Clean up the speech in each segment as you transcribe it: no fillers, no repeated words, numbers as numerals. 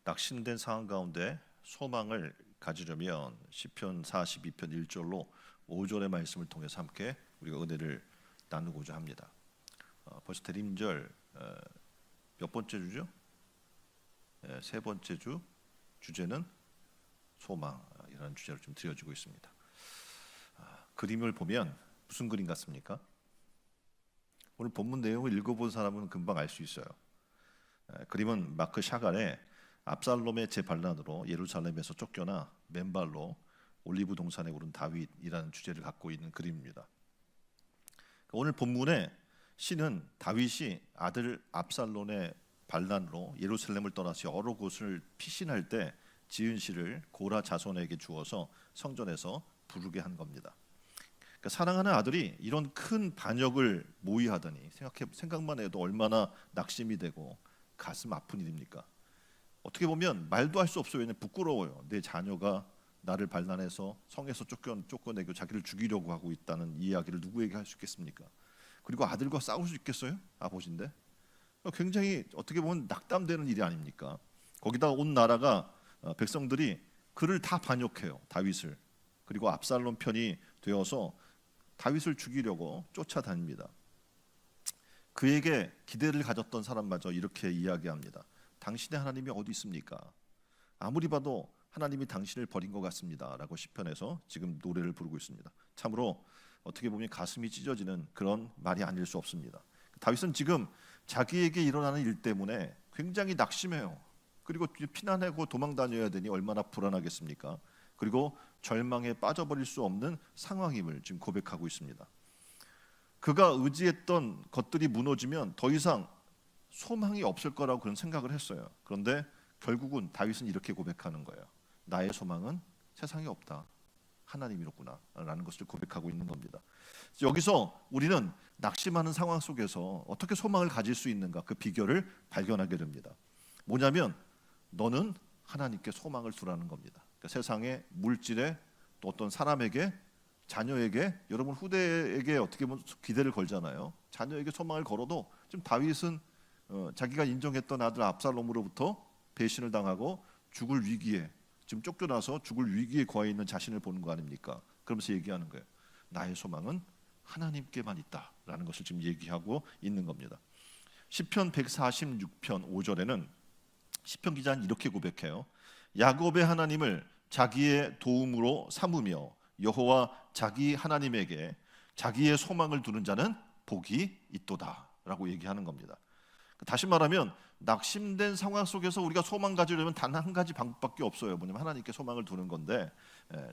낙심된 상황 가운데 소망을 가지려면 시편 42편 1절로 5절의 말씀을 통해서 함께 우리가 은혜를 나누고자 합니다. 벌써 대림절 몇 번째 주죠? 세 번째 주 주제는 소망이라는 주제로 좀 드려지고 있습니다. 그림을 보면 무슨 그림 같습니까? 오늘 본문 내용을 읽어본 사람은 금방 알 수 있어요. 그림은 마크 샤갈의 압살롬의 재반란으로 예루살렘에서 쫓겨나 맨발로 올리브 동산에 오른 다윗이라는 주제를 갖고 있는 그림입니다. 오늘 본문에 시는 다윗이 아들 압살롬의 반란으로 예루살렘을 떠나서 여러 곳을 피신할 때 지은 시를 고라 자손에게 주어서 성전에서 부르게 한 겁니다. 그러니까 사랑하는 아들이 이런 큰 반역을 모의하더니 생각만 해도 얼마나 낙심이 되고 가슴 아픈 일입니까? 어떻게 보면 말도 할 수 없어요. 왜냐하면 부끄러워요. 내 자녀가 나를 반란해서 성에서 쫓겨내고 자기를 죽이려고 하고 있다는 이야기를 누구에게 할 수 있겠습니까? 그리고 아들과 싸울 수 있겠어요? 아버지인데. 굉장히 어떻게 보면 낙담되는 일이 아닙니까? 거기다가 온 나라가 백성들이 그를 다 반역해요. 다윗을. 그리고 압살롬 편이 되어서 다윗을 죽이려고 쫓아다닙니다. 그에게 기대를 가졌던 사람마저 이렇게 이야기합니다. 당신의 하나님이 어디 있습니까? 아무리 봐도 하나님이 당신을 버린 것 같습니다 라고 시편에서 지금 노래를 부르고 있습니다. 참으로 어떻게 보면 가슴이 찢어지는 그런 말이 아닐 수 없습니다. 다윗은 지금 자기에게 일어나는 일 때문에 굉장히 낙심해요. 그리고 피난하고 도망 다녀야 되니 얼마나 불안하겠습니까? 그리고 절망에 빠져버릴 수 없는 상황임을 지금 고백하고 있습니다. 그가 의지했던 것들이 무너지면 더 이상 소망이 없을 거라고 그런 생각을 했어요. 그런데 결국은 다윗은 이렇게 고백하는 거예요. 나의 소망은 세상에 없다. 하나님이로구나 라는 것을 고백하고 있는 겁니다. 여기서 우리는 낙심하는 상황 속에서 어떻게 소망을 가질 수 있는가, 그 비결을 발견하게 됩니다. 뭐냐면 너는 하나님께 소망을 두라는 겁니다. 그러니까 세상의 물질에 또 어떤 사람에게, 자녀에게, 여러분 후대에게 어떻게 보면 기대를 걸잖아요. 자녀에게 소망을 걸어도 지금 다윗은 자기가 인정했던 아들 압살롬으로부터 배신을 당하고 죽을 위기에, 지금 쫓겨나서 죽을 위기에 거해 있는 자신을 보는 거 아닙니까? 그러면서 얘기하는 거예요. 나의 소망은 하나님께만 있다라는 것을 지금 얘기하고 있는 겁니다. 시편 146편 5절에는 시편 기자는 이렇게 고백해요. 야곱의 하나님을 자기의 도움으로 삼으며 여호와 자기 하나님에게 자기의 소망을 두는 자는 복이 있도다 라고 얘기하는 겁니다. 다시 말하면 낙심된 상황 속에서 우리가 소망 가지려면 단 한 가지 방법밖에 없어요. 뭐냐면 하나님께 소망을 두는 건데,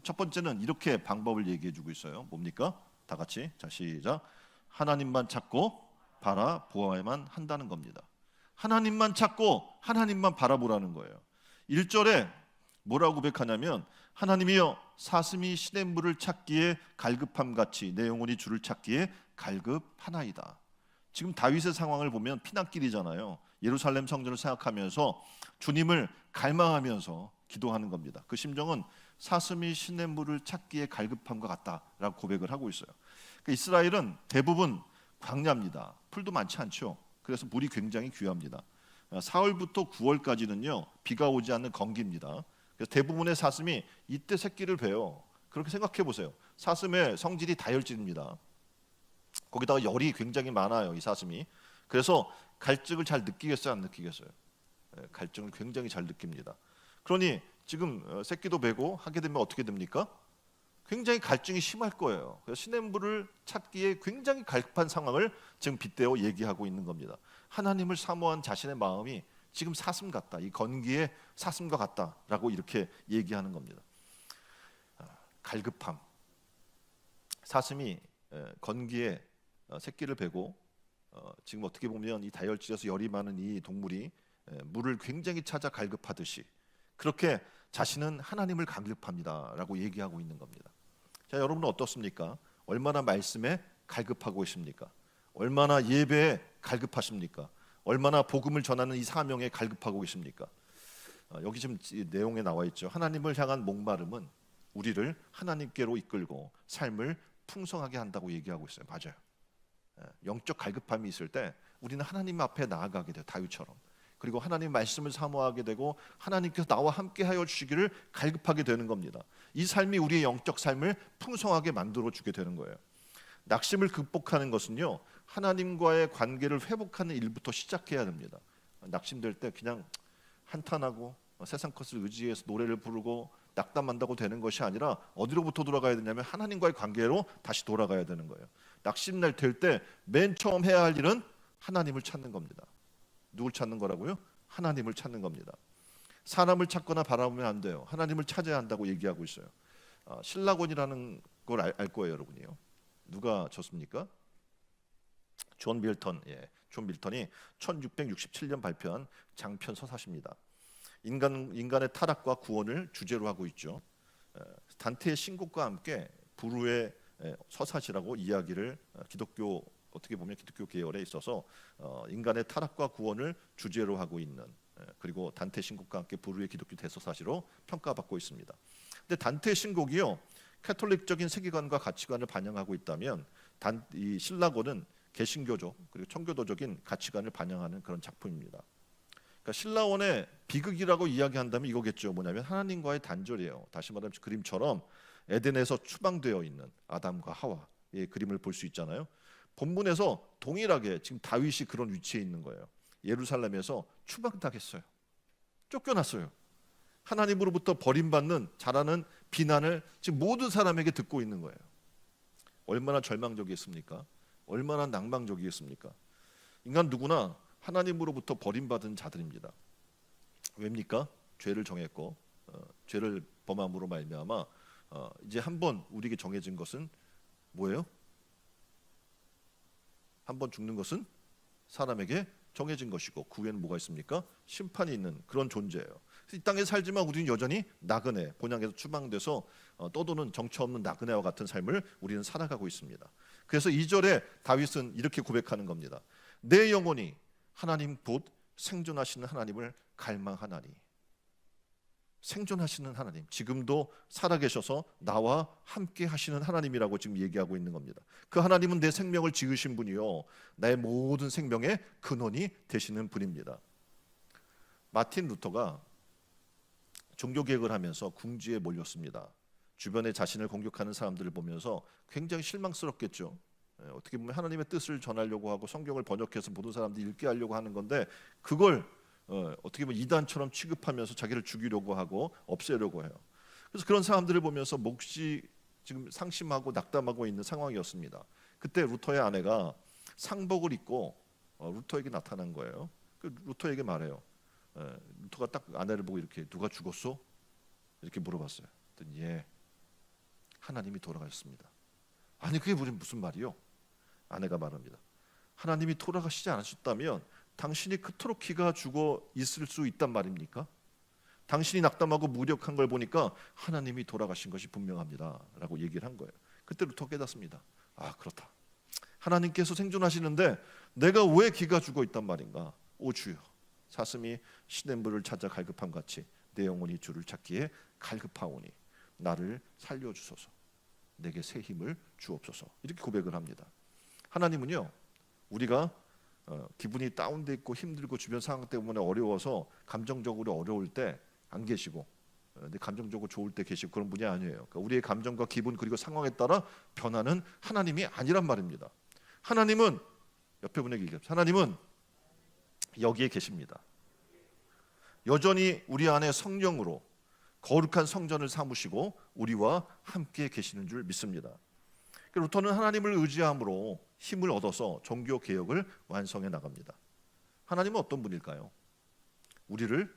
첫 번째는 이렇게 방법을 얘기해 주고 있어요. 뭡니까? 다 같이 자 시작. 하나님만 찾고 바라보아야만 한다는 겁니다. 하나님만 찾고 하나님만 바라보라는 거예요. 1절에 뭐라고 고백하냐면 하나님이여 사슴이 시냇물을 찾기에 갈급함같이 내 영혼이 주를 찾기에 갈급하나이다. 지금 다윗의 상황을 보면 피난길이잖아요. 예루살렘 성전을 생각하면서 주님을 갈망하면서 기도하는 겁니다. 그 심정은 사슴이 시냇물을 찾기에 갈급함과 같다라고 고백을 하고 있어요. 그러니까 이스라엘은 대부분 광야입니다. 풀도 많지 않죠. 그래서 물이 굉장히 귀합니다. 4월부터 9월까지는요 비가 오지 않는 건기입니다. 그래서 대부분의 사슴이 이때 새끼를 베요. 그렇게 생각해 보세요. 사슴의 성질이 다혈질입니다. 거기다가 열이 굉장히 많아요, 이 사슴이. 그래서 갈증을 잘 느끼겠어요, 안 느끼겠어요? 갈증을 굉장히 잘 느낍니다. 그러니 지금 새끼도 베고 하게 되면 어떻게 됩니까? 굉장히 갈증이 심할 거예요. 그래서 시냇물을 찾기에 굉장히 갈급한 상황을 지금 빗대어 얘기하고 있는 겁니다. 하나님을 사모한 자신의 마음이 지금 사슴 같다, 이 건기의 사슴과 같다라고 이렇게 얘기하는 겁니다. 갈급함. 사슴이 건기에 새끼를 베고 지금 어떻게 보면 이 다혈질에서 열이 많은 이 동물이 물을 굉장히 찾아 갈급하듯이 그렇게 자신은 하나님을 갈급합니다라고 얘기하고 있는 겁니다. 자, 여러분은 어떻습니까? 얼마나 말씀에 갈급하고 계십니까? 얼마나 예배에 갈급하십니까? 얼마나 복음을 전하는 이 사명에 갈급하고 계십니까? 여기 지금 내용에 나와 있죠. 하나님을 향한 목마름은 우리를 하나님께로 이끌고 삶을 풍성하게 한다고 얘기하고 있어요. 맞아요. 영적 갈급함이 있을 때 우리는 하나님 앞에 나아가게 돼요. 다윗처럼. 그리고 하나님 말씀을 사모하게 되고 하나님께서 나와 함께 하여 주시기를 갈급하게 되는 겁니다. 이 삶이 우리의 영적 삶을 풍성하게 만들어 주게 되는 거예요. 낙심을 극복하는 것은요, 하나님과의 관계를 회복하는 일부터 시작해야 됩니다. 낙심될 때 그냥 한탄하고 세상 것을 의지해서 노래를 부르고 낙담한다고 되는 것이 아니라 어디로부터 돌아가야 되냐면 하나님과의 관계로 다시 돌아가야 되는 거예요. 낙심날 될 때 맨 처음 해야 할 일은 하나님을 찾는 겁니다. 누굴 찾는 거라고요? 하나님을 찾는 겁니다. 사람을 찾거나 바라보면 안 돼요. 하나님을 찾아야 한다고 얘기하고 있어요. 신라곤이라는 걸 알 거예요, 여러분이요. 누가 졌습니까? 존 밀턴. 존 밀턴이 1667년 발표한 장편 서사시입니다. 인간의 타락과 구원을 주제로 하고 있죠. 단테의 신곡과 함께 불후의 서사시라고 이야기를 기독교, 어떻게 보면 기독교 계열에 있어서 인간의 타락과 구원을 주제로 하고 있는, 그리고 단테 신곡과 함께 불후의 기독교 대서사시로 평가받고 있습니다. 근데 단테 신곡이요, 캐톨릭적인 세계관과 가치관을 반영하고 있다면 이 신라곤은 개신교적 그리고 청교도적인 가치관을 반영하는 그런 작품입니다. 그러니까 신라원의 비극이라고 이야기한다면 이거겠죠. 뭐냐면 하나님과의 단절이에요. 다시 말하면 그림처럼 에덴에서 추방되어 있는 아담과 하와의 그림을 볼 수 있잖아요. 본문에서 동일하게 지금 다윗이 그런 위치에 있는 거예요. 예루살렘에서 추방당했어요. 쫓겨났어요. 하나님으로부터 버림받는 자라는 비난을 지금 모든 사람에게 듣고 있는 거예요. 얼마나 절망적이었습니까? 얼마나 낭망적이었습니까? 인간 누구나 하나님으로부터 버림받은 자들입니다. 왜입니까? 죄를 정했고 죄를 범함으로 말미암아 이제 한번 우리에게 정해진 것은 뭐예요? 한번 죽는 것은 사람에게 정해진 것이고 그 후에는 뭐가 있습니까? 심판이 있는 그런 존재예요. 이 땅에 살지만 우리는 여전히 나그네, 본향에서 추방돼서 떠도는 정처 없는 나그네와 같은 삶을 우리는 살아가고 있습니다. 그래서 2절에 다윗은 이렇게 고백하는 겁니다. 내 영혼이 하나님 곧 생존하시는 하나님을 갈망하나니. 생존하시는 하나님, 지금도 살아계셔서 나와 함께 하시는 하나님이라고 지금 얘기하고 있는 겁니다. 그 하나님은 내 생명을 지으신 분이요, 나의 모든 생명의 근원이 되시는 분입니다. 마틴 루터가 종교개혁을 하면서 궁지에 몰렸습니다. 주변에 자신을 공격하는 사람들을 보면서 굉장히 실망스럽겠죠. 어떻게 보면 하나님의 뜻을 전하려고 하고 성경을 번역해서 모든 사람들이 읽게 하려고 하는 건데 그걸 어떻게 보면 이단처럼 취급하면서 자기를 죽이려고 하고 없애려고 해요. 그래서 그런 사람들을 보면서 몹시 지금 상심하고 낙담하고 있는 상황이었습니다. 그때 루터의 아내가 상복을 입고 루터에게 나타난 거예요. 그 루터에게 말해요. 루터가 딱 아내를 보고 이렇게 누가 죽었어? 이렇게 물어봤어요. 그랬더니 예, 하나님이 돌아가셨습니다. 아니 그게 무슨 말이요? 아내가 말합니다. 하나님이 돌아가시지 않으셨다면 당신이 그토록 기가 죽어 있을 수 있단 말입니까? 당신이 낙담하고 무력한 걸 보니까 하나님이 돌아가신 것이 분명합니다 라고 얘기를 한 거예요. 그때 루터 깨닫습니다. 아 그렇다. 하나님께서 생존하시는데 내가 왜 기가 죽어 있단 말인가? 오 주여, 사슴이 시냇물을 찾아 갈급함 같이 내 영혼이 주를 찾기에 갈급하오니 나를 살려주소서, 내게 새 힘을 주옵소서. 이렇게 고백을 합니다. 하나님은요, 우리가 기분이 다운돼 있고 힘들고 주변 상황 때문에 어려워서 감정적으로 어려울 때 안 계시고 근데 감정적으로 좋을 때 계시고 그런 분이 아니에요. 그러니까 우리의 감정과 기분 그리고 상황에 따라 변하는 하나님이 아니란 말입니다. 하나님은 옆에 분에게 얘기합니다. 하나님은 여기에 계십니다. 여전히 우리 안에 성령으로 거룩한 성전을 삼으시고 우리와 함께 계시는 줄 믿습니다. 루터는 하나님을 의지함으로 힘을 얻어서 종교 개혁을 완성해 나갑니다. 하나님은 어떤 분일까요? 우리를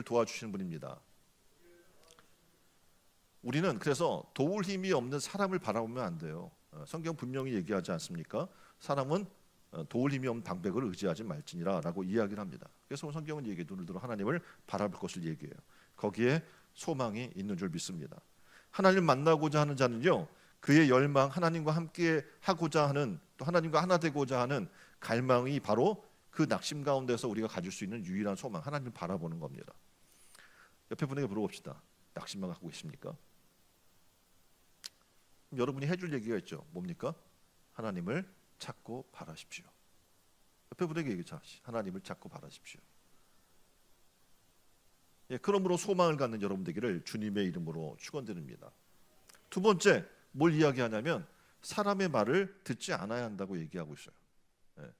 도와주시는 분입니다. 우리는 그래서 도울 힘이 없는 사람을 바라보면 안 돼요. 성경 분명히 얘기하지 않습니까? 사람은 도울 힘이 없는 방백을 의지하지 말지니라라고 이야기를 합니다. 그래서 성경은 얘기해 눈을 들어 하나님을 바라볼 것을 얘기해요. 거기에 소망이 있는 줄 믿습니다. 하나님을 만나고자 하는 자는요, 그의 열망, 하나님과 함께 하고자 하는, 또 하나님과 하나 되고자 하는 갈망이 바로 그 낙심 가운데서 우리가 가질 수 있는 유일한 소망, 하나님을 바라보는 겁니다. 옆에 분에게 물어봅시다. 낙심만 갖고 계십니까? 여러분이 해줄 얘기가 있죠. 뭡니까? 하나님을 찾고 바라십시오. 옆에 분에게 얘기죠. 하나님을 찾고 바라십시오. 예, 그러므로 소망을 갖는 여러분 되기를 주님의 이름으로 축원드립니다. 두 번째, 뭘 이야기하냐면 사람의 말을 듣지 않아야 한다고 얘기하고 있어요. 예,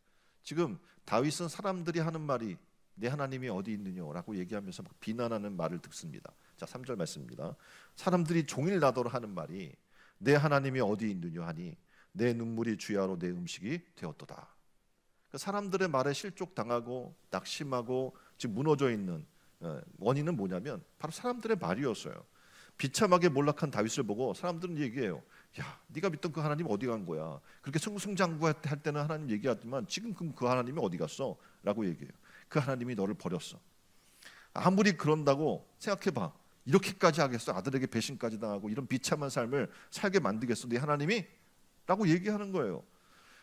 지금 다윗은 사람들이 하는 말이 내 하나님이 어디 있느냐라고 얘기하면서 막 비난하는 말을 듣습니다. 자, 3절 말씀입니다. 사람들이 종일 나더러 하는 말이 내 하나님이 어디 있느냐 하니 내 눈물이 주야로 내 음식이 되었도다. 그러니까 사람들의 말에 실족당하고 낙심하고 지금 무너져 있는 원인은 뭐냐면 바로 사람들의 말이었어요. 비참하게 몰락한 다윗을 보고 사람들은 얘기해요. 야, 네가 믿던 그 하나님 어디 간 거야? 그렇게 승승장구할 때는 하나님 얘기하지만 지금 그 하나님이 어디 갔어? 라고 얘기해요. 그 하나님이 너를 버렸어. 아무리 그런다고 생각해봐. 이렇게까지 하겠어? 아들에게 배신까지 당하고 이런 비참한 삶을 살게 만들겠어? 네 하나님이? 라고 얘기하는 거예요.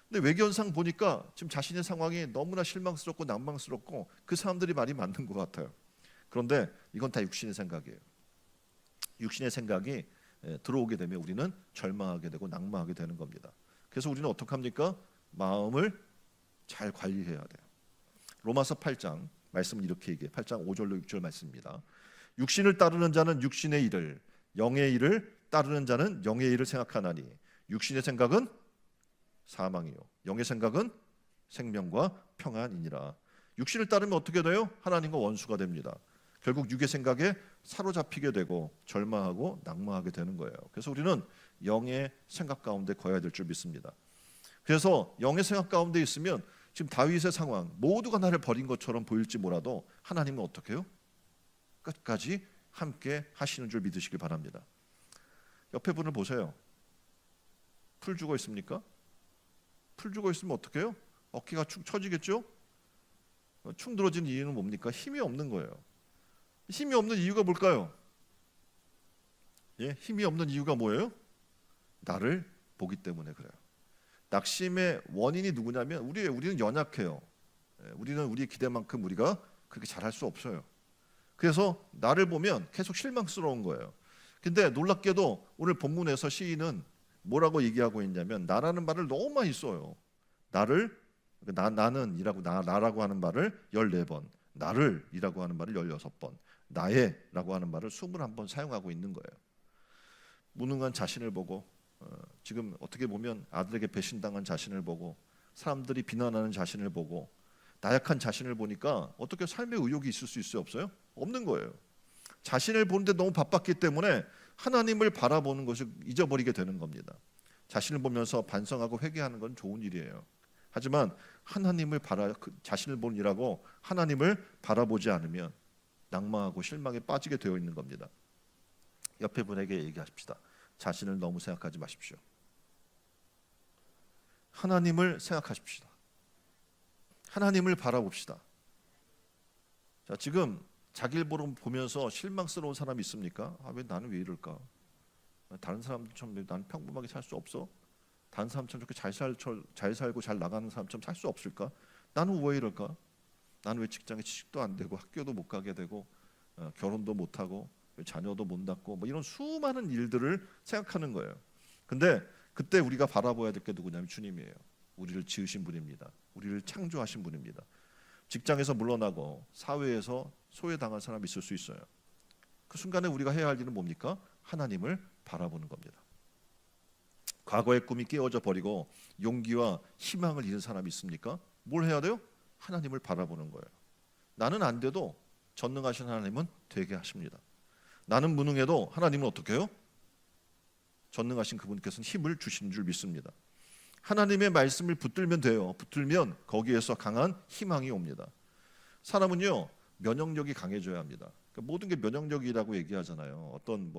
근데 외견상 보니까 지금 자신의 상황이 너무나 실망스럽고 낭망스럽고 그 사람들이 말이 맞는 것 같아요. 그런데 이건 다 육신의 생각이에요. 육신의 생각이 들어오게 되면 우리는 절망하게 되고 낙망하게 되는 겁니다. 그래서 우리는 어떻게 합니까? 마음을 잘 관리해야 돼요. 로마서 8장 말씀은 이렇게 얘기해요. 8장 5절로 6절 말씀입니다. 육신을 따르는 자는 육신의 일을, 영의 일을 따르는 자는 영의 일을 생각하나니 육신의 생각은 사망이요 영의 생각은 생명과 평안이니라. 육신을 따르면 어떻게 돼요? 하나님과 원수가 됩니다. 결국 육의 생각에 사로잡히게 되고 절망하고 낙망하게 되는 거예요. 그래서 우리는 영의 생각 가운데 거해야 될 줄 믿습니다. 그래서 영의 생각 가운데 있으면 지금 다윗의 상황 모두가 나를 버린 것처럼 보일지 몰라도 하나님은 어떻게 해요? 끝까지 함께 하시는 줄 믿으시길 바랍니다. 옆에 분을 보세요. 풀 죽어 있습니까? 풀 죽어 있으면 어떻게 해요? 어깨가 축 처지겠죠? 충들어진 이유는 뭡니까? 힘이 없는 거예요. 힘이 없는 이유가 뭘까요? 예, 힘이 없는 이유가 뭐예요? 나를 보기 때문에 그래요. 낙심의 원인이 누구냐면 우리는 연약해요. 우리는 우리의 기대만큼 우리가 그렇게 잘할 수 없어요. 그래서 나를 보면 계속 실망스러운 거예요. 근데 놀랍게도 오늘 본문에서 시인은 뭐라고 얘기하고 있냐면 나라는 말을 너무 많이 써요. 나는이라고 나라고 하는 말을 14번, 나를이라고 하는 말을 16번, 나의라고 하는 말을 21번 사용하고 있는 거예요. 무능한 자신을 보고 지금 어떻게 보면 아들에게 배신당한 자신을 보고 사람들이 비난하는 자신을 보고 나약한 자신을 보니까 어떻게 삶의 의욕이 있을 수 있어요? 없어요? 없는 거예요. 자신을 보는데 너무 바빴기 때문에 하나님을 바라보는 것을 잊어버리게 되는 겁니다. 자신을 보면서 반성하고 회개하는 건 좋은 일이에요. 하지만 자신을 보는 일하고 하나님을 바라보지 않으면 낭망하고 실망에 빠지게 되어 있는 겁니다. 옆에 분에게 얘기하십시다. 자신을 너무 생각하지 마십시오. 하나님을 생각하십시다. 하나님을 바라봅시다. 자, 지금 자기를 보면서 실망스러운 사람이 있습니까? 왜 나는 왜 이럴까? 다른 사람들처럼 나는 평범하게 살 수 없어? 다른 사람처럼 저렇게 잘 살고 잘 나가는 사람처럼 살 수 없을까? 나는 왜 이럴까? 나는 왜 직장에 취직도 안 되고 학교도 못 가게 되고 결혼도 못 하고 자녀도 못 낳고 뭐 이런 수많은 일들을 생각하는 거예요. 근데 그때 우리가 바라봐야 될 게 누구냐면 주님이에요. 우리를 지으신 분입니다. 우리를 창조하신 분입니다. 직장에서 물러나고 사회에서 소외당한 사람이 있을 수 있어요. 그 순간에 우리가 해야 할 일은 뭡니까? 하나님을 바라보는 겁니다. 과거의 꿈이 깨어져 버리고 용기와 희망을 잃은 사람이 있습니까? 뭘 해야 돼요? 하나님을 바라보는 거예요. 나는 안 돼도 전능하신 하나님은 되게 하십니다. 나는 무능해도 하나님은 어떻게 해요? 전능하신 그분께서는 힘을 주시는 줄 믿습니다. 하나님의 말씀을 붙들면 돼요. 붙들면 거기에서 강한 희망이 옵니다. 사람은요 면역력이 강해져야 합니다. 그러니까 모든 게 면역력이라고 얘기하잖아요. 어떤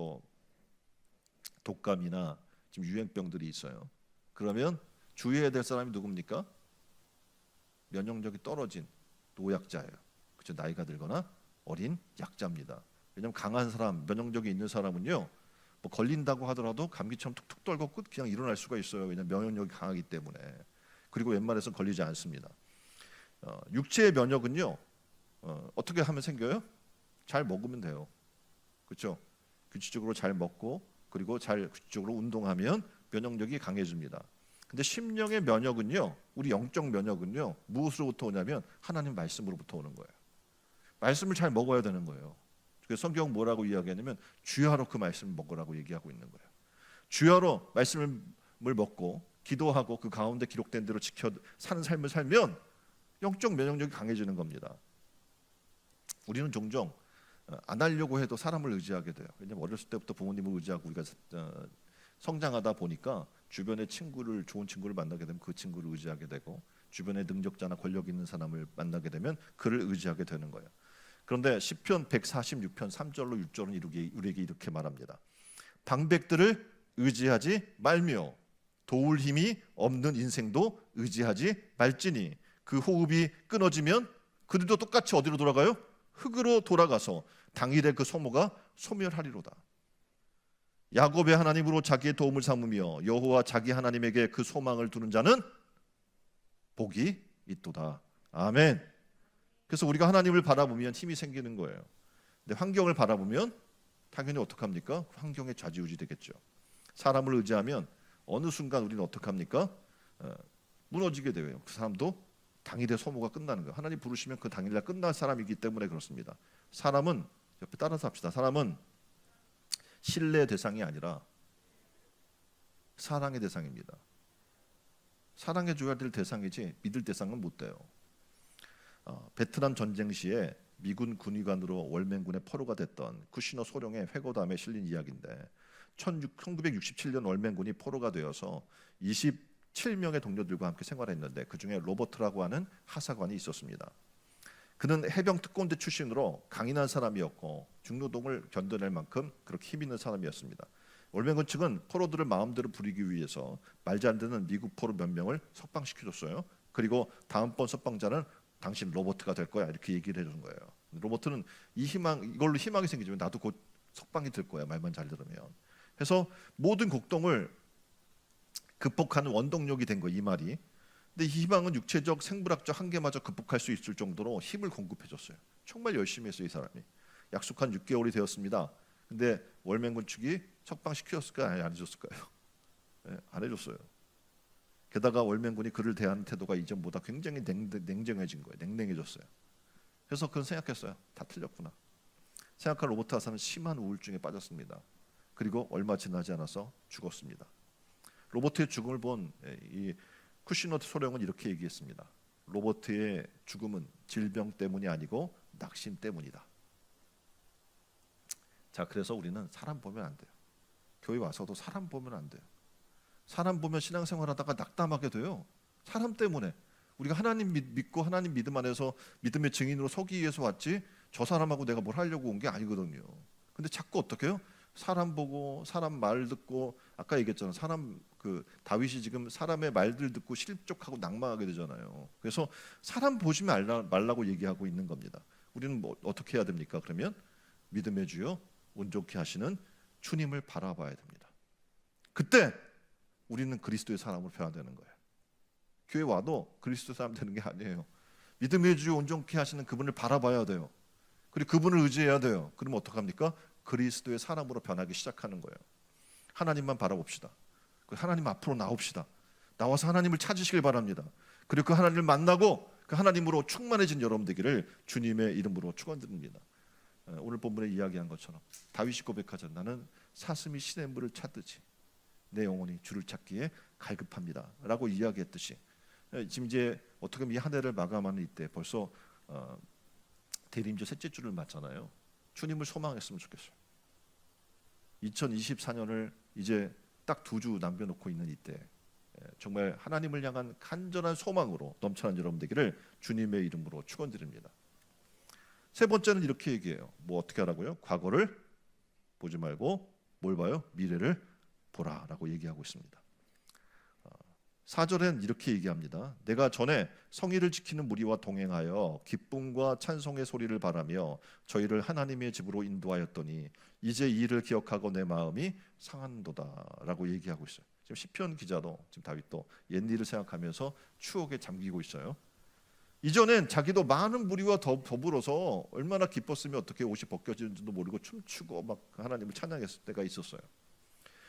독감이나 지금 유행병들이 있어요. 그러면 주의해야 될 사람이 누굽니까? 면역력이 떨어진 노약자예요. 그렇죠? 나이가 들거나 어린 약자입니다. 왜냐하면 강한 사람, 면역력이 있는 사람은요 걸린다고 하더라도 감기처럼 툭툭 떨고 그냥 일어날 수가 있어요. 왜냐하면 면역력이 강하기 때문에. 그리고 웬만해서는 걸리지 않습니다. 육체의 면역은요 어떻게 하면 생겨요? 잘 먹으면 돼요. 그렇죠? 규칙적으로 잘 먹고 그리고 잘 규칙적으로 운동하면 면역력이 강해집니다. 근데 심령의 면역은요, 우리 영적 면역은요 무엇으로부터 오냐면 하나님 말씀으로부터 오는 거예요. 말씀을 잘 먹어야 되는 거예요. 그 성경 뭐라고 이야기하냐면 주야로 그 말씀을 먹으라고 얘기하고 있는 거예요. 주야로 말씀을 먹고 기도하고 그 가운데 기록된 대로 지켜 사는 삶을 살면 영적 면역력이 강해지는 겁니다. 우리는 종종 안 하려고 해도 사람을 의지하게 돼요. 왜냐하면 어렸을 때부터 부모님을 의지하고 우리가 성장하다 보니까 주변의 친구를, 좋은 친구를 만나게 되면 그 친구를 의지하게 되고, 주변에 능력자나 권력 있는 사람을 만나게 되면 그를 의지하게 되는 거예요. 그런데 시편 146편 3절로 6절은 우리에게 이렇게 말합니다. 방백들을 의지하지 말며 도울 힘이 없는 인생도 의지하지 말지니 그 호흡이 끊어지면 그들도 똑같이 어디로 돌아가요? 흙으로 돌아가서 당일에 그 소모가 소멸하리로다. 야곱의 하나님으로 자기의 도움을 삼으며 여호와 자기 하나님에게 그 소망을 두는 자는 복이 있도다. 아멘. 그래서 우리가 하나님을 바라보면 힘이 생기는 거예요. 근데 환경을 바라보면 당연히 어떡합니까? 환경에 좌지우지 되겠죠. 사람을 의지하면 어느 순간 우리는 어떡합니까? 무너지게 돼요. 그 사람도 당일에 소모가 끝나는 거예요. 하나님 부르시면 그 당일날 끝날 사람이기 때문에 그렇습니다. 사람은, 옆에 따라서 합시다. 사람은 신뢰의 대상이 아니라 사랑의 대상입니다. 사랑해줘야 될 대상이지 믿을 대상은 못 돼요. 베트남 전쟁 시에 미군 군의관으로 월맹군의 포로가 됐던 쿠시너 소령의 회고담에 실린 이야기인데, 1967년 월맹군이 포로가 되어서 27명의 동료들과 함께 생활했는데 그 중에 로버트라고 하는 하사관이 있었습니다. 그는 해병 특공대 출신으로 강인한 사람이었고 중노동을 견뎌낼 만큼 그렇게 힘 있는 사람이었습니다. 월맹군 측은 포로들을 마음대로 부리기 위해서 말도 안 되는 미국 포로 몇 명을 석방시켜줬어요. 그리고 다음번 석방자는 당신 로버트가 될 거야 이렇게 얘기를 해준 거예요. 로버트는 이걸로 희망이 생기지만 나도 곧 석방이 될 거야 말만 잘 들으면. 그래서 모든 곡동을 극복하는 원동력이 된 거예요 이 말이. 근데 이 희망은 육체적 생물학적 한계마저 극복할 수 있을 정도로 힘을 공급해줬어요. 정말 열심히 했어요 이 사람이. 약속한 6개월이 되었습니다. 근데 월맹군 측이 석방시켰을까요? 아니, 안 해줬을까요? 네, 안 해줬어요. 게다가 월맹군이 그를 대하는 태도가 이전보다 굉장히 냉정해진 거예요. 냉랭해졌어요. 그래서 그건 생각했어요. 다 틀렸구나. 생각한 로버트 하사는 심한 우울증에 빠졌습니다. 그리고 얼마 지나지 않아서 죽었습니다. 로버트의 죽음을 본 이 쿠시너 소령은 이렇게 얘기했습니다. 로버트의 죽음은 질병 때문이 아니고 낙심 때문이다. 자, 그래서 우리는 사람 보면 안 돼요. 교회 와서도 사람 보면 안 돼요. 사람 보면 신앙생활하다가 낙담하게 돼요. 사람 때문에. 우리가 하나님 믿고 하나님 믿음 안에서 믿음의 증인으로 서기 위해서 왔지 저 사람하고 내가 뭘 하려고 온 게 아니거든요. 근데 자꾸 어떻게 해요? 사람 보고 사람 말 듣고, 아까 얘기했잖아요. 다윗이 지금 사람의 말들 듣고 실족하고 낙망하게 되잖아요. 그래서 사람 보시면 말라고 얘기하고 있는 겁니다. 우리는 뭐 어떻게 해야 됩니까? 그러면 믿음의 주요 온전케 하시는 주님을 바라봐야 됩니다. 그때 우리는 그리스도의 사람으로 변화되는 거예요. 교회 와도 그리스도 사람 되는 게 아니에요. 믿음의 주요 온전케 하시는 그분을 바라봐야 돼요. 그리고 그분을 의지해야 돼요. 그러면 어떡합니까? 그리스도의 사람으로 변하기 시작하는 거예요. 하나님만 바라봅시다. 하나님 앞으로 나옵시다. 나와서 하나님을 찾으시길 바랍니다. 그리고 그 하나님을 만나고 그 하나님으로 충만해진 여러분 되기를 주님의 이름으로 축원드립니다. 오늘 본문에 이야기한 것처럼 다윗이 고백하죠. 나는 사슴이 시냇물을 찾듯이 내 영혼이 주를 찾기에 갈급합니다 라고 이야기했듯이, 지금 이제 어떻게 보면 이 한 해를 마감하는 이때 벌써 대림절 셋째 주를 맞잖아요. 주님을 소망했으면 좋겠어요. 2024년을 이제 딱 2주 남겨놓고 있는 이때 정말 하나님을 향한 간절한 소망으로 넘쳐난 여러분 되기를 주님의 이름으로 축원드립니다. 세 번째는 이렇게 얘기해요. 뭐 어떻게 하라고요? 과거를 보지 말고 뭘 봐요? 미래를 보라라고 얘기하고 있습니다. 4절엔 이렇게 얘기합니다. 내가 전에 성의를 지키는 무리와 동행하여 기쁨과 찬송의 소리를 바라며 저희를 하나님의 집으로 인도하였더니 이제 이 일을 기억하고 내 마음이 상한도다라고 얘기하고 있어요. 지금 시편 기자도, 지금 다윗도 옛일을 생각하면서 추억에 잠기고 있어요. 이전엔 자기도 많은 무리와 더불어서 얼마나 기뻤으면 어떻게 옷이 벗겨지는지도 모르고 춤추고 막 하나님을 찬양했을 때가 있었어요.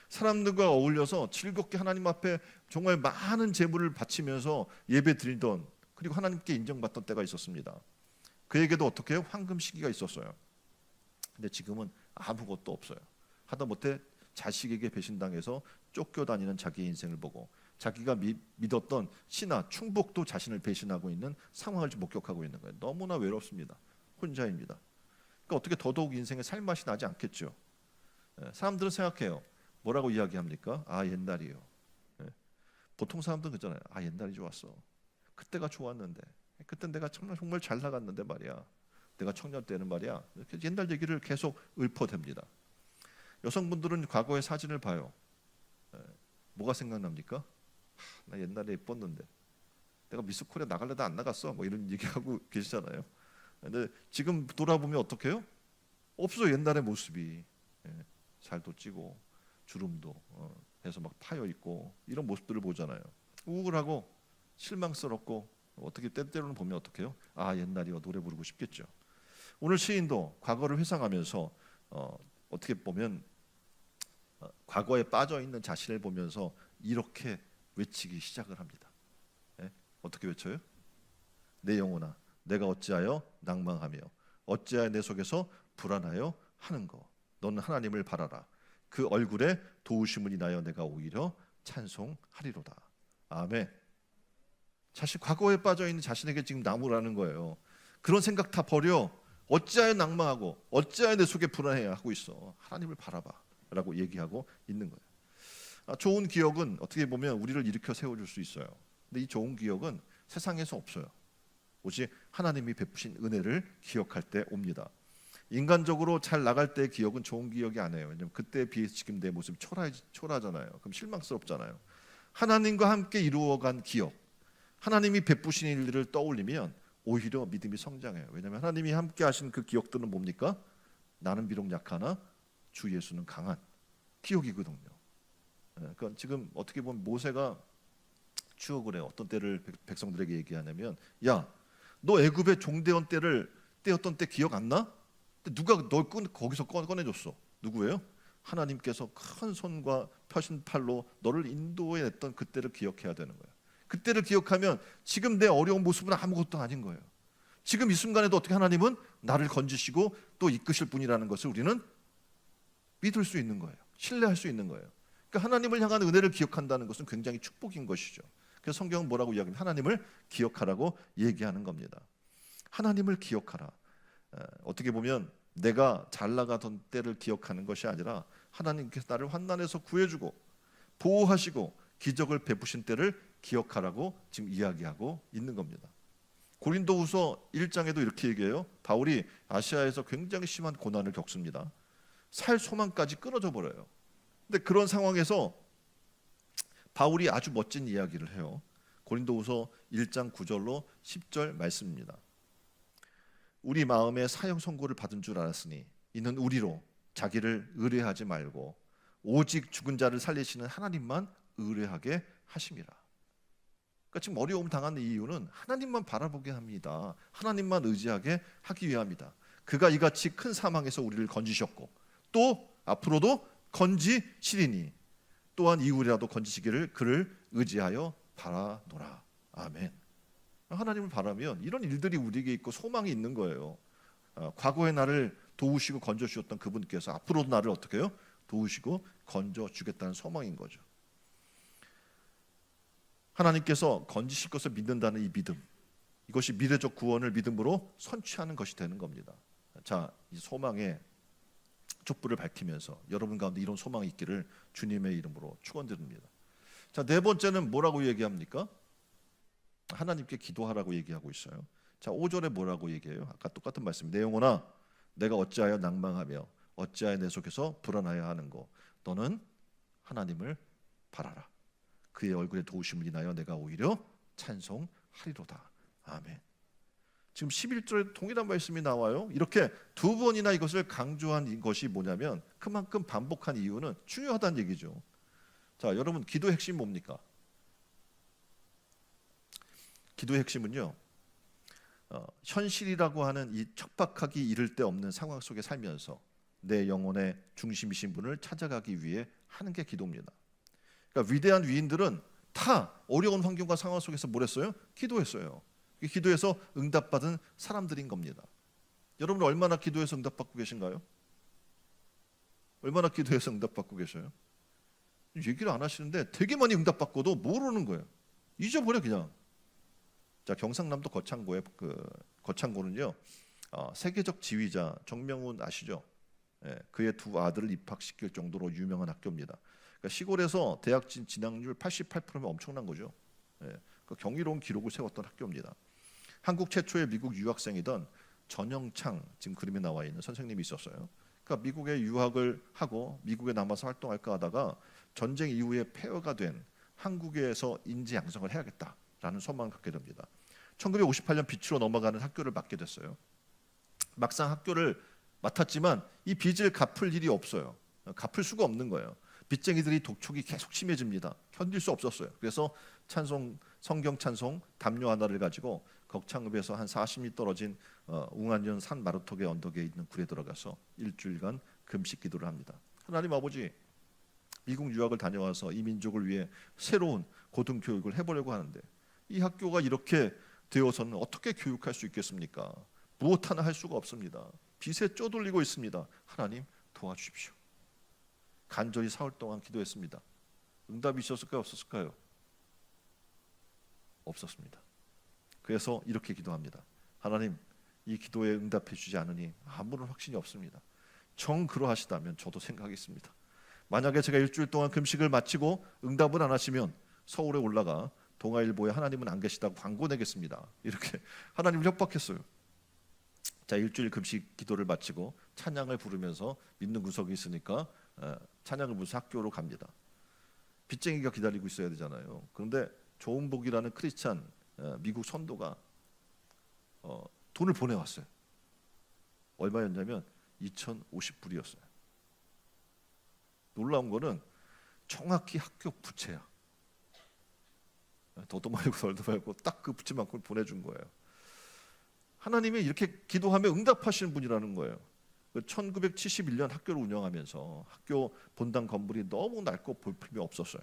사람들과 어울려서 즐겁게 하나님 앞에 정말 많은 제물을 바치면서 예배 드리던, 그리고 하나님께 인정받던 때가 있었습니다. 그에게도 어떻게 해요? 황금 시기가 있었어요. 근데 지금은 아무것도 없어요. 하다못해 자식에게 배신당해서 쫓겨다니는 자기의 인생을 보고 자기가 믿었던 신하 충복도 자신을 배신하고 있는 상황을 목격하고 있는 거예요. 너무나 외롭습니다. 혼자입니다. 그러니까 어떻게 더더욱 인생의 살맛이 나지 않겠죠. 사람들은 생각해요. 뭐라고 이야기합니까? 아, 옛날이요. 보통 사람들은 그러잖아요. 아, 옛날이 좋았어. 그때가 좋았는데, 그때 내가 정말 잘 나갔는데 말이야. 내가 청년 때는 말이야. 이렇게 옛날 얘기를 계속 읊어댑니다. 여성분들은 과거의 사진을 봐요. 뭐가 생각납니까? 나 옛날에 예뻤는데 내가 미스 코리아 나갈래다 안 나갔어. 뭐 이런 얘기하고 계시잖아요. 근데 지금 돌아보면 어떡해요? 없어. 옛날의 모습이. 살도 찌고 주름도 해서 막 파여 있고 이런 모습들을 보잖아요. 우울하고 실망스럽고 어떻게 때때로는 보면 어떡해요? 아, 옛날이요. 노래 부르고 싶겠죠. 오늘 시인도 과거를 회상하면서 어떻게 보면 과거에 빠져 있는 자신을 보면서 이렇게 외치기 시작을 합니다. 어떻게 외쳐요? 내 영혼아, 내가 어찌하여 낭망하며 어찌하여 내 속에서 불안하여 하는거. 너는 하나님을 바라라. 그 얼굴에 도우심을 인하여 내가 오히려 찬송하리로다. 아멘. 사실 과거에 빠져 있는 자신에게 지금 나무라는 거예요. 그런 생각 다 버려. 어찌하여 낭망하고 어찌하여 내 속에 불안해 하고 있어. 하나님을 바라봐 라고 얘기하고 있는 거예요. 좋은 기억은 어떻게 보면 우리를 일으켜 세워줄 수 있어요. 근데 이 좋은 기억은 세상에서 없어요. 오직 하나님이 베푸신 은혜를 기억할 때 옵니다. 인간적으로 잘 나갈 때의 기억은 좋은 기억이 아니에요. 왜냐하면 그때에 비해서 지금 내 모습이 초라하잖아요. 그럼 실망스럽잖아요. 하나님과 함께 이루어간 기억, 하나님이 베푸신 일들을 떠올리면 오히려 믿음이 성장해요. 왜냐하면 하나님이 함께 하신 그 기억들은 뭡니까? 나는 비록 약하나 주 예수는 강한 기억이거든요. 그러니까 지금 어떻게 보면 모세가 추억을 해요. 어떤 때를 백성들에게 얘기하냐면, 야, 너 애굽의 종대원 때였던 때 기억 안 나? 누가 널 거기서 꺼내줬어? 누구예요? 하나님께서 큰 손과 펴신 팔로 너를 인도해냈던 그때를 기억해야 되는 거예요. 그때를 기억하면 지금 내 어려운 모습은 아무것도 아닌 거예요. 지금 이 순간에도 어떻게 하나님은 나를 건지시고 또 이끄실 분이라는 것을 우리는 믿을 수 있는 거예요. 신뢰할 수 있는 거예요. 그러니까 하나님을 향한 은혜를 기억한다는 것은 굉장히 축복인 것이죠. 그래서 성경은 뭐라고 이야기합니까? 하나님을 기억하라고 얘기하는 겁니다. 하나님을 기억하라. 어떻게 보면 내가 잘 나가던 때를 기억하는 것이 아니라 하나님께서 나를 환난에서 구해주고 보호하시고 기적을 베푸신 때를 기억하라고 지금 이야기하고 있는 겁니다. 고린도후서 1장에도 이렇게 얘기해요. 바울이 아시아에서 굉장히 심한 고난을 겪습니다. 살 소망까지 끊어져 버려요. 근데 그런 상황에서 바울이 아주 멋진 이야기를 해요. 고린도후서 1장 9절로 10절 말씀입니다. 우리 마음에 사형 선고를 받은 줄 알았으니 이는 우리로 자기를 의뢰하지 말고 오직 죽은 자를 살리시는 하나님만 의뢰하게 하심이라. 그러니까 지금 어려움 당하는 이유는 하나님만 바라보게 합니다. 하나님만 의지하게 하기 위함이다. 그가 이같이 큰 사망에서 우리를 건지셨고 또 앞으로도 건지시리니 또한 이후라도 건지시기를 그를 의지하여 바라노라. 아멘. 하나님을 바라면 이런 일들이 우리에게 있고 소망이 있는 거예요. 과거에 나를 도우시고 건져주셨던 그분께서 앞으로도 나를 어떻게 해요? 도우시고 건져주겠다는 소망인 거죠. 하나님께서 건지실 것을 믿는다는 이 믿음, 이것이 미래적 구원을 믿음으로 선취하는 것이 되는 겁니다. 자, 이 소망의 촛불을 밝히면서 여러분 가운데 이런 소망이 있기를 주님의 이름으로 축원드립니다. 자, 네 번째는 뭐라고 얘기합니까? 하나님께 기도하라고 얘기하고 있어요. 자, 5절에 뭐라고 얘기해요? 아까 똑같은 말씀. 내 영혼아, 내가 어찌하여 낭망하며 어찌하여 내 속에서 불안하여 하는고. 너는 하나님을 바라라. 그의 얼굴에 도우심을 인하여 내가 오히려 찬송하리로다. 아멘. 지금 11절에 동일한 말씀이 나와요. 이렇게 두 번이나 이것을 강조한 것이 뭐냐면 그만큼 반복한 이유는 중요하다는 얘기죠. 자, 여러분, 기도의 핵심이 뭡니까? 기도의 핵심은요, 현실이라고 하는 이 척박하기 이를 데 없는 상황 속에 살면서 내 영혼의 중심이신 분을 찾아가기 위해 하는 게 기도입니다. 그러니까 위대한 위인들은 다 어려운 환경과 상황 속에서 뭘 했어요? 기도했어요. 기도해서 응답받은 사람들인 겁니다. 여러분 얼마나 기도해서 응답받고 계신가요? 얼마나 기도해서 응답받고 계셔요? 얘기를 안 하시는데 되게 많이 응답받고도 모르는 거예요. 잊어버려 그냥. 자, 경상남도 거창고의 거창고는요, 세계적 지휘자 정명훈 아시죠? 예, 그의 두 아들을 입학시킬 정도로 유명한 학교입니다. 그러니까 시골에서 대학 진학률 88%면 엄청난 거죠. 예, 그 경이로운 기록을 세웠던 학교입니다. 한국 최초의 미국 유학생이던 전영창, 지금 그림에 나와 있는 선생님이 있었어요. 그러니까 미국에 유학을 하고 미국에 남아서 활동할까 하다가 전쟁 이후에 폐허가 된 한국에서 인재 양성을 해야겠다라는 소망을 갖게 됩니다. 1958년 빛으로 넘어가는 학교를 맡게 됐어요. 막상 학교를 맡았지만 이 빚을 갚을 일이 없어요. 갚을 수가 없는 거예요. 빚쟁이들이 독촉이 계속 심해집니다. 견딜 수 없었어요. 그래서 성경 찬송 담요 하나를 가지고 거창읍에서 한 40리 떨어진 웅안면 산 마루턱의 언덕에 있는 굴에 들어가서 일주일간 금식 기도를 합니다. 하나님 아버지, 미국 유학을 다녀와서 이 민족을 위해 새로운 고등교육을 해보려고 하는데 이 학교가 이렇게 되어서는 어떻게 교육할 수 있겠습니까? 무엇 하나 할 수가 없습니다. 빚에 쪼들리고 있습니다. 하나님 도와주십시오. 간절히 사흘 동안 기도했습니다. 응답이 있었을까요? 없었을까요? 없었습니다. 그래서 이렇게 기도합니다. 하나님, 이 기도에 응답해 주지 않으니 아무런 확신이 없습니다. 정 그러하시다면 저도 생각했습니다. 만약에 제가 일주일 동안 금식을 마치고 응답을 안 하시면 서울에 올라가 동아일보에 하나님은 안 계시다고 광고 내겠습니다. 이렇게 하나님을 협박했어요. 자, 일주일 금식 기도를 마치고 찬양을 부르면서 믿는 구석이 있으니까 찬양을 부르면서 학교로 갑니다. 빚쟁이가 기다리고 있어야 되잖아요. 그런데 조은복이라는 크리스찬 미국 선도가 돈을 보내왔어요. 얼마였냐면 2,050불이었어요. 놀라운 거는 정확히 학교 부채야. 더도 말고 덜도 말고 딱 그 부채만큼 보내준 거예요. 하나님이 이렇게 기도하면 응답하시는 분이라는 거예요. 1971년 학교를 운영하면서 학교 본당 건물이 너무 낡고 볼품이 없었어요.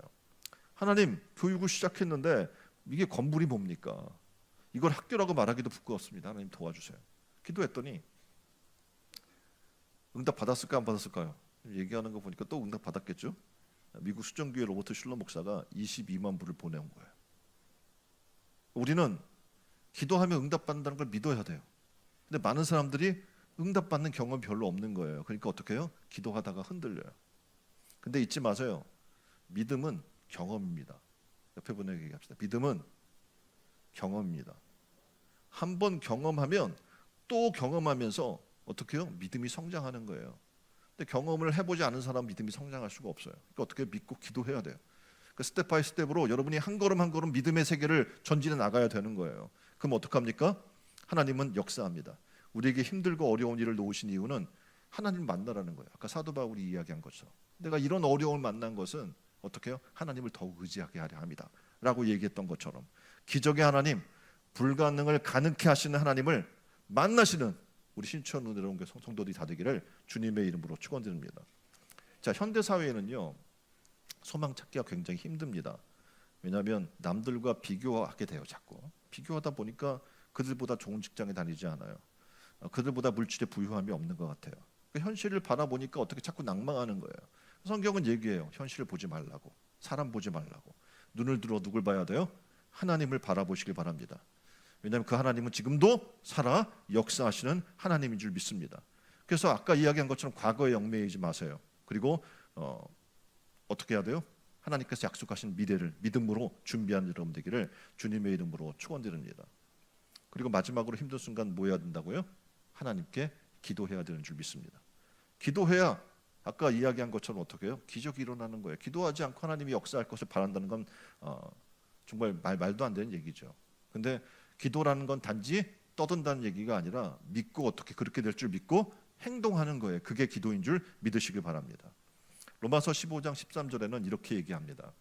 하나님, 교육을 시작했는데 이게 건물이 뭡니까? 이걸 학교라고 말하기도 부끄럽습니다. 하나님 도와주세요. 기도했더니 응답 받았을까 안 받았을까요? 얘기하는 거 보니까 또 응답 받았겠죠? 미국 수정교회 로버트 슐러 목사가 22만 불을 보내온 거예요. 우리는 기도하면 응답받는다는 걸 믿어야 돼요. 근데 많은 사람들이 응답받는 경험이 별로 없는 거예요. 그러니까 어떻게 해요? 기도하다가 흔들려요. 근데 잊지 마세요. 믿음은 경험입니다. 옆에 분에게 얘기합시다. 믿음은 경험입니다. 한번 경험하면 또 경험하면서 어떻게 해요? 믿음이 성장하는 거예요. 근데 경험을 해보지 않은 사람 믿음이 성장할 수가 없어요. 그러니까 어떻게 믿고 기도해야 돼요. 그 스텝 바이 스텝으로 여러분이 한 걸음 한 걸음 믿음의 세계를 전진해 나가야 되는 거예요. 그럼 어떡합니까? 하나님은 역사합니다. 우리에게 힘들고 어려운 일을 놓으신 이유는 하나님을 만나라는 거예요. 아까 사도 바울이 이야기한 것처럼 내가 이런 어려움을 만난 것은 어떻게 해요? 하나님을 더욱 의지하게 하려 합니다 라고 얘기했던 것처럼 기적의 하나님, 불가능을 가능케 하시는 하나님을 만나시는 우리 신천 은혜로운 성도들이 다 되기를 주님의 이름으로 축원드립니다. 자, 현대 사회에는요 소망 찾기가 굉장히 힘듭니다. 왜냐하면 남들과 비교하게 돼요. 자꾸 비교하다 보니까 그들보다 좋은 직장에 다니지 않아요. 그들보다 물질의 부유함이 없는 것 같아요. 그러니까 현실을 바라보니까 어떻게 자꾸 낭망하는 거예요. 성경은 얘기해요. 현실을 보지 말라고, 사람 보지 말라고. 눈을 들어 누굴 봐야 돼요? 하나님을 바라보시길 바랍니다. 왜냐하면 그 하나님은 지금도 살아 역사하시는 하나님인 줄 믿습니다. 그래서 아까 이야기한 것처럼 과거에 얽매이지 마세요. 그리고 어떻게 해야 돼요? 하나님께서 약속하신 미래를 믿음으로 준비하는 여러분 되기를 주님의 이름으로 축원드립니다. 그리고 마지막으로 힘든 순간 뭐 해야 된다고요? 하나님께 기도해야 되는 줄 믿습니다. 기도해야 아까 이야기한 것처럼 어떻게 해요? 기적이 일어나는 거예요. 기도하지 않고 하나님이 역사할 것을 바란다는 건 정말 말도 안 되는 얘기죠. 근데 기도라는 건 단지 떠든다는 얘기가 아니라 믿고 어떻게 그렇게 될 줄 믿고 행동하는 거예요. 그게 기도인 줄 믿으시길 바랍니다. 로마서 15장 13절에는 이렇게 얘기합니다.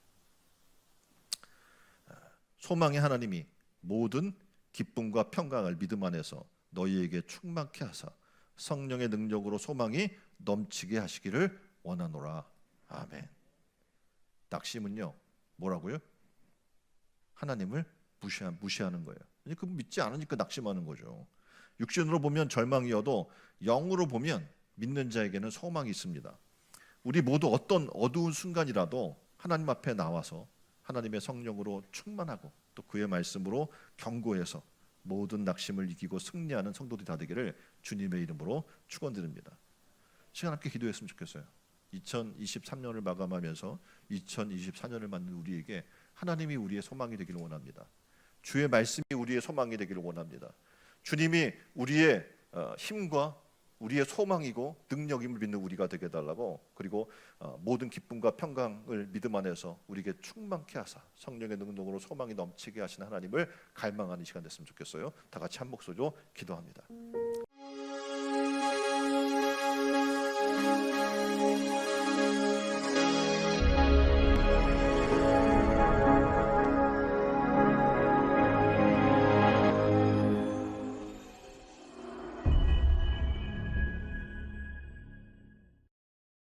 소망의 하나님이 모든 기쁨과 평강을 믿음 안에서 너희에게 충만케 하사 성령의 능력으로 소망이 넘치게 하시기를 원하노라. 아멘. 낙심은요 뭐라고요? 하나님을 무시하는 거예요. 그 믿지 않으니까 낙심하는 거죠. 육신으로 보면 절망이어도 영으로 보면 믿는 자에게는 소망이 있습니다. 우리 모두 어떤 어두운 순간이라도 하나님 앞에 나와서 하나님의 성령으로 충만하고 또 그의 말씀으로 경고해서 모든 낙심을 이기고 승리하는 성도들이 다 되기를 주님의 이름으로 축원드립니다. 시간 함께 기도했으면 좋겠어요. 2023년을 마감하면서 2024년을 맞는 우리에게 하나님이 우리의 소망이 되기를 원합니다. 주의 말씀이 우리의 소망이 되기를 원합니다. 주님이 우리의 힘과 우리의 소망이고 능력임을 믿는 우리가 되게 해달라고, 그리고 모든 기쁨과 평강을 믿음 안에서 우리에게 충만케 하사 성령의 능력으로 소망이 넘치게 하시는 하나님을 갈망하는 시간 됐으면 좋겠어요. 다 같이 한 목소리로 기도합니다.